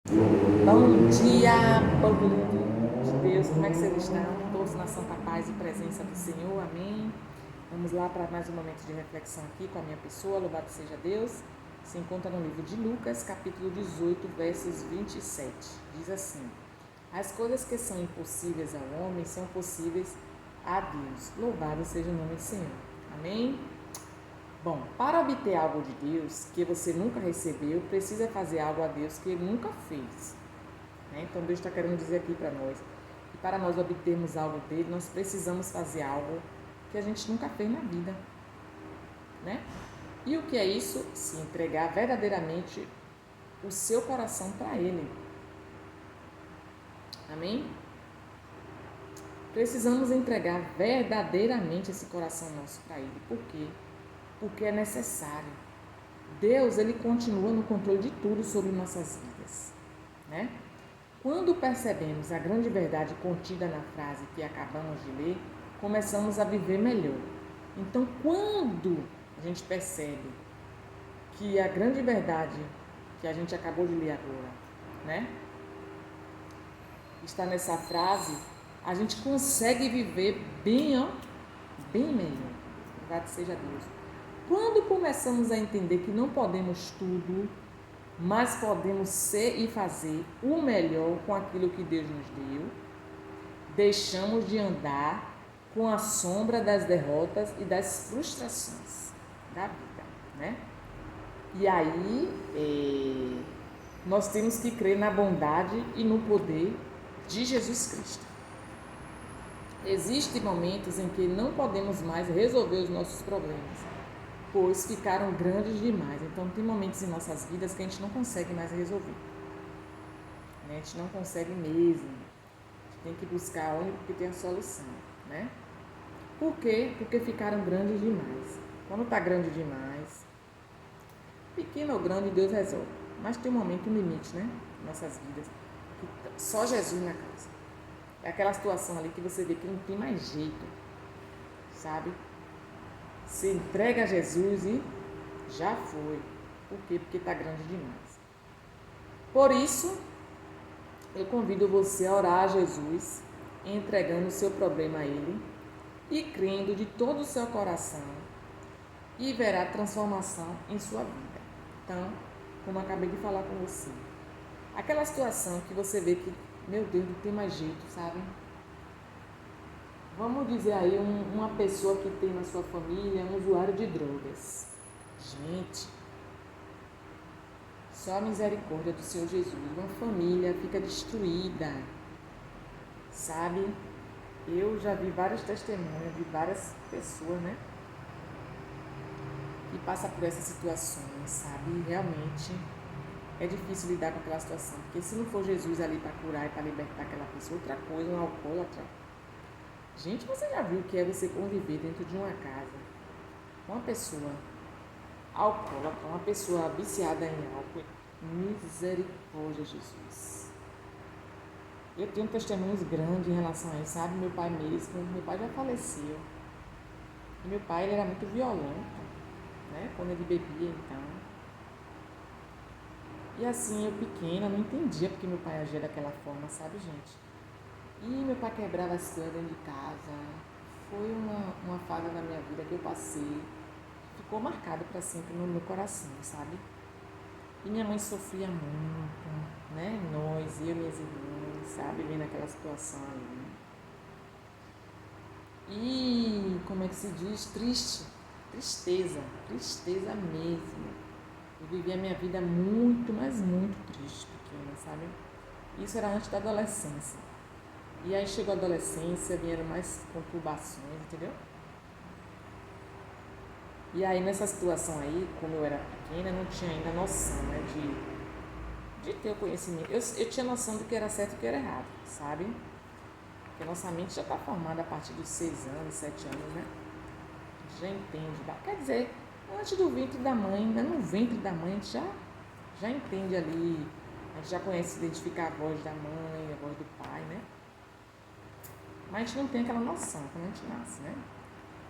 Bom dia, povo de Deus, como é que vocês estão? Todos na santa paz e presença do Senhor, amém? Vamos lá para mais um momento de reflexão aqui com a minha pessoa, louvado seja Deus. Se encontra no livro de Lucas, capítulo 18, versos 27. Diz assim: As coisas que são impossíveis ao homem são possíveis a Deus. Louvado seja o nome do Senhor, amém? Bom, para obter algo de Deus que você nunca recebeu, precisa fazer algo a Deus que ele nunca fez. Então Deus está querendo dizer aqui para nós que para nós obtermos algo dele, nós precisamos fazer algo que a gente nunca fez na vida, né? E o que é isso? Se entregar verdadeiramente o seu coração para ele. Amém? Precisamos entregar verdadeiramente esse coração nosso para ele. Por quê? Porque é necessário. Deus, ele continua no controle de tudo sobre nossas vidas, né? Quando percebemos a grande verdade contida na frase que acabamos de ler, começamos a viver melhor. Então, quando a gente percebe que a grande verdade que a gente acabou de ler agora, né, está nessa frase, a gente consegue viver bem, ó, bem melhor. Louvado seja Deus. Quando começamos a entender que não podemos tudo, mas podemos ser e fazer o melhor com aquilo que Deus nos deu, deixamos de andar com a sombra das derrotas e das frustrações da vida, né? E aí, nós temos que crer na bondade e no poder de Jesus Cristo. Existem momentos em que não podemos mais resolver os nossos problemas, pois ficaram grandes demais. Então, tem momentos em nossas vidas que a gente não consegue mais resolver, né? A gente não consegue mesmo. A gente tem que buscar onde que tem a solução, né? Por quê? Porque ficaram grandes demais. Quando está grande demais, pequeno ou grande, Deus resolve. Mas tem um momento, um limite, né? Em nossas vidas. Que só Jesus na causa. É aquela situação ali que você vê que não tem mais jeito, sabe? Você entrega a Jesus e já foi. Por quê? Porque está grande demais. Por isso, eu convido você a orar a Jesus, entregando o seu problema a Ele e crendo de todo o seu coração, e verá transformação em sua vida. Então, como eu acabei de falar com você, aquela situação que você vê que, meu Deus, não tem mais jeito, sabe? Vamos dizer aí uma pessoa que tem na sua família um usuário de drogas. Gente, só a misericórdia do Senhor Jesus. Uma família fica destruída, sabe? Eu já vi vários testemunhos de várias pessoas, né? Que passa por essas situações, sabe? E realmente é difícil lidar com aquela situação, porque se não for Jesus ali para curar e para libertar aquela pessoa, outra coisa, um alcoólatra. Gente, você já viu o que é você conviver dentro de uma casa com uma pessoa alcoólatra, uma pessoa viciada em álcool? Misericórdia, Jesus. Eu tenho testemunhos grandes em relação a isso, sabe? Meu pai mesmo, meu pai já faleceu. E meu pai, ele era muito violento, né? Quando ele bebia, então. E assim, eu pequena, não entendia porque meu pai agia daquela forma, sabe, gente? E meu pai quebrava as coisas dentro de casa. Foi uma fase da minha vida que eu passei. Ficou marcado para sempre no meu coração, sabe? E minha mãe sofria muito, né? Nós, eu e minhas irmãs, sabe? Vendo aquela situação ali. E, como é que se diz? Triste. Tristeza mesmo. Eu vivi a minha vida muito, mas muito triste, pequena, sabe? Isso era antes da adolescência. E aí chegou a adolescência, vieram mais conturbações, entendeu? E aí nessa situação aí, como eu era pequena, não tinha ainda noção, né, de ter o conhecimento. Eu tinha noção do que era certo e do que era errado, sabe? Porque a nossa mente já está formada a partir dos 6 anos, 7 anos, né? Já entende. Quer dizer, antes do ventre da mãe, né? No ventre da mãe, a gente já entende ali, a gente já conhece identificar a voz da mãe, a voz do pai, né? Mas a gente não tem aquela noção quando a gente nasce, né?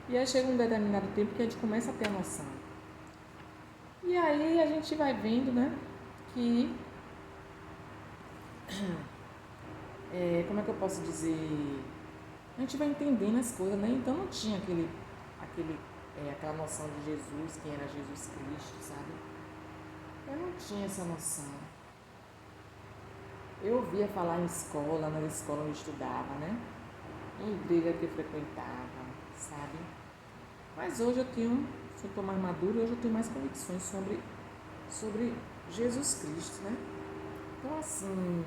E aí chega um determinado tempo que a gente começa a ter a noção. E aí a gente vai vendo, né, que como é que eu posso dizer? A gente vai entendendo as coisas, né? Então não tinha aquela noção de Jesus, quem era Jesus Cristo, sabe? Eu não tinha essa noção. Eu ouvia falar em escola, na escola onde eu estudava, né? Em igreja que eu frequentava, sabe? Mas hoje eu estou mais madura, hoje eu tenho mais convicções sobre Jesus Cristo, né? Então, assim,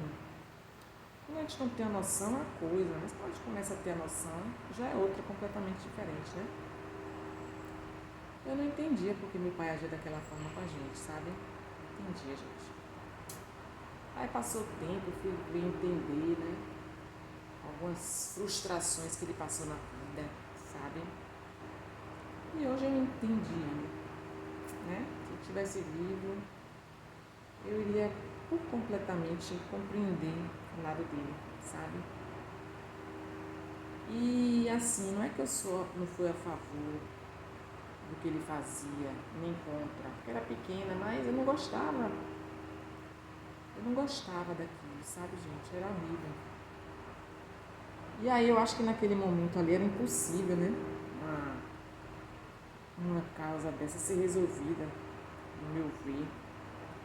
quando a gente não tem a noção é uma coisa, mas quando a gente começa a ter a noção, já é outra completamente diferente, né? Eu não entendia porque meu pai agia daquela forma com a gente, sabe? Entendia, gente. Aí passou o tempo, eu fui entender, né? Algumas frustrações que ele passou na vida, sabe? E hoje eu entendi, né? Se eu tivesse vivo, eu iria por completamente compreender o lado dele, sabe? E assim, não é que não fui a favor do que ele fazia, nem contra, porque era pequena, mas eu não gostava. Eu não gostava daquilo, sabe, gente? Era horrível. E aí eu acho que naquele momento ali era impossível, né? Uma causa dessa ser resolvida, no meu ver.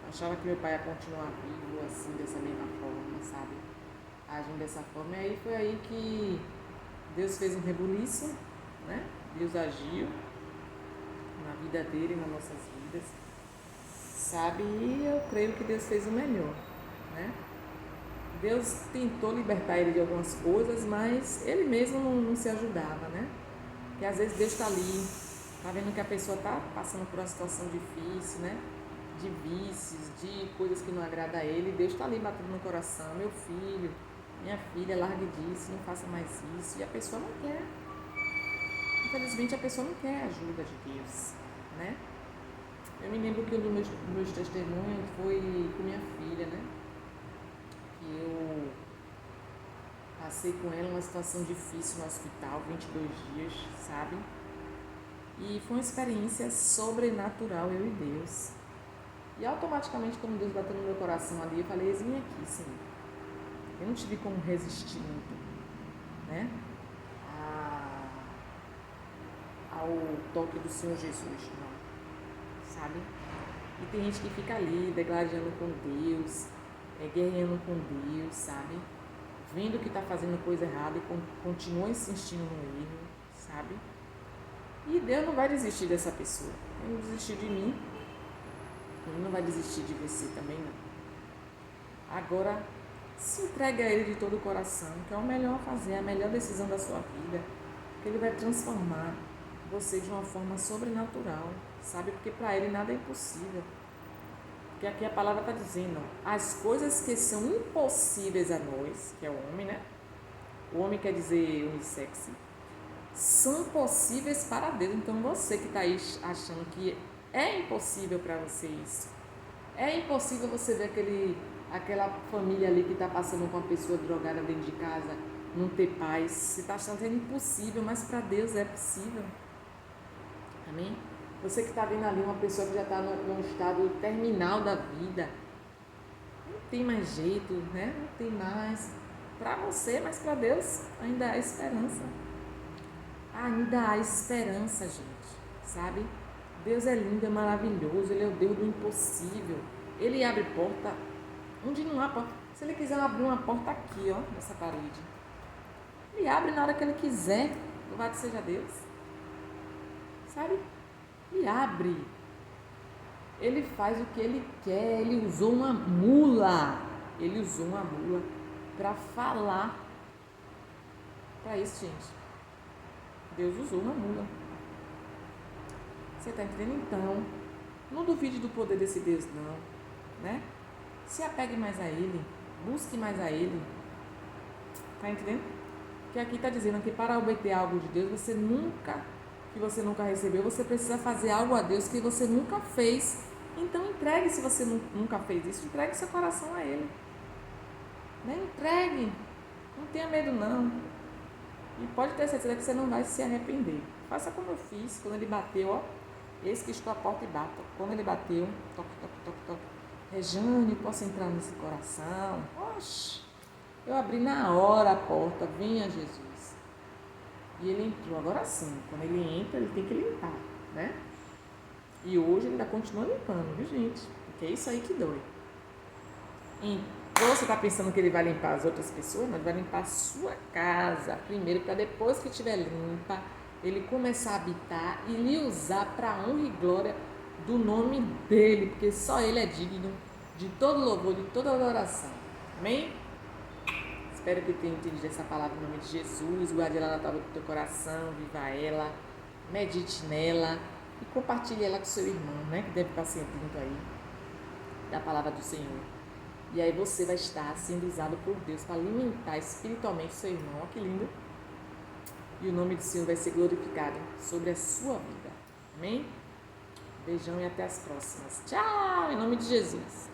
Eu achava que meu pai ia continuar vivo assim, dessa mesma forma, sabe? Agindo dessa forma. E aí foi aí que Deus fez um rebuliço, né? Deus agiu na vida dele, nas nossas vidas, sabe? E eu creio que Deus fez o melhor, né? Deus tentou libertar ele de algumas coisas, mas ele mesmo não se ajudava, né? Porque às vezes Deus está ali, tá vendo que a pessoa está passando por uma situação difícil, né? De vícios, de coisas que não agradam a ele. Deus está ali batendo no coração: meu filho, minha filha, largue disso, não faça mais isso. E a pessoa não quer. Infelizmente a pessoa não quer a ajuda de Deus, né? Eu me lembro que um dos meus testemunhos foi com minha filha, né? Que eu passei com ela uma situação difícil no hospital, 22 dias, sabe? E foi uma experiência sobrenatural, eu e Deus. E automaticamente, quando Deus bateu no meu coração ali, eu falei: eis-me aqui, Senhor. Eu não tive como resistir muito, né? Ao toque do Senhor Jesus, não, sabe? E tem gente que fica ali, declarando com Deus, guerreando com Deus, sabe? Vendo que está fazendo coisa errada e continua insistindo no erro, sabe? E Deus não vai desistir dessa pessoa. Ele não desistiu de mim, ele não vai desistir de você também, não. Agora, se entregue a Ele de todo o coração, que é o melhor a fazer, é a melhor decisão da sua vida, que Ele vai transformar você de uma forma sobrenatural, sabe? Porque para Ele nada é impossível. Porque aqui a palavra está dizendo: as coisas que são impossíveis a nós, que é o homem, né? O homem quer dizer unissex, são possíveis para Deus. Então você que está aí achando que é impossível para você isso, é impossível você ver aquela família ali que está passando com uma pessoa drogada dentro de casa, não ter paz. Você está achando que é impossível, mas para Deus é possível. Amém? Você que está vendo ali uma pessoa que já está num estado terminal da vida, não tem mais jeito, né? Não tem mais. Para você, mas para Deus ainda há esperança. Ainda há esperança, gente, sabe? Deus é lindo, é maravilhoso, Ele é o Deus do impossível. Ele abre porta onde não há porta. Se Ele quiser abrir uma porta aqui, ó, nessa parede, Ele abre na hora que Ele quiser. Louvado seja Deus. Sabe? Ele abre. Ele faz o que Ele quer. Ele usou uma mula. Ele usou uma mula para falar. Para isso, gente. Deus usou uma mula. Você está entendendo? Então, não duvide do poder desse Deus, não, né? Se apegue mais a Ele, busque mais a Ele. Está entendendo? Porque aqui está dizendo que para obter algo de Deus, que você nunca recebeu, você precisa fazer algo a Deus que você nunca fez. Então entregue, se você nunca fez isso, entregue seu coração a Ele. Né? Entregue. Não tenha medo, não. E pode ter certeza que você não vai se arrepender. Faça como eu fiz, quando ele bateu, ó. Eis que estou à porta e bato. Quando ele bateu, toque, toque, toque, toque. Rejane, posso entrar nesse coração? Oxe, eu abri na hora a porta, venha Jesus. E ele entrou. Agora sim, quando ele entra, ele tem que limpar, né? E hoje ele ainda continua limpando, viu, gente? Porque é isso aí que dói. Então, você está pensando que ele vai limpar as outras pessoas? Mas ele vai limpar a sua casa primeiro, para depois que estiver limpa, ele começar a habitar e lhe usar para a honra e glória do nome dele, porque só ele é digno de todo louvor, de toda adoração. Amém? Espero que tenha entendido essa palavra em nome de Jesus. Guarde ela na tábua do teu coração, viva ela, medite nela e compartilhe ela com seu irmão, né? Que deve estar sentindo aí da palavra do Senhor. E aí você vai estar sendo usado por Deus para alimentar espiritualmente seu irmão. Olha que lindo! E o nome do Senhor vai ser glorificado sobre a sua vida. Amém? Beijão e até as próximas. Tchau! Em nome de Jesus.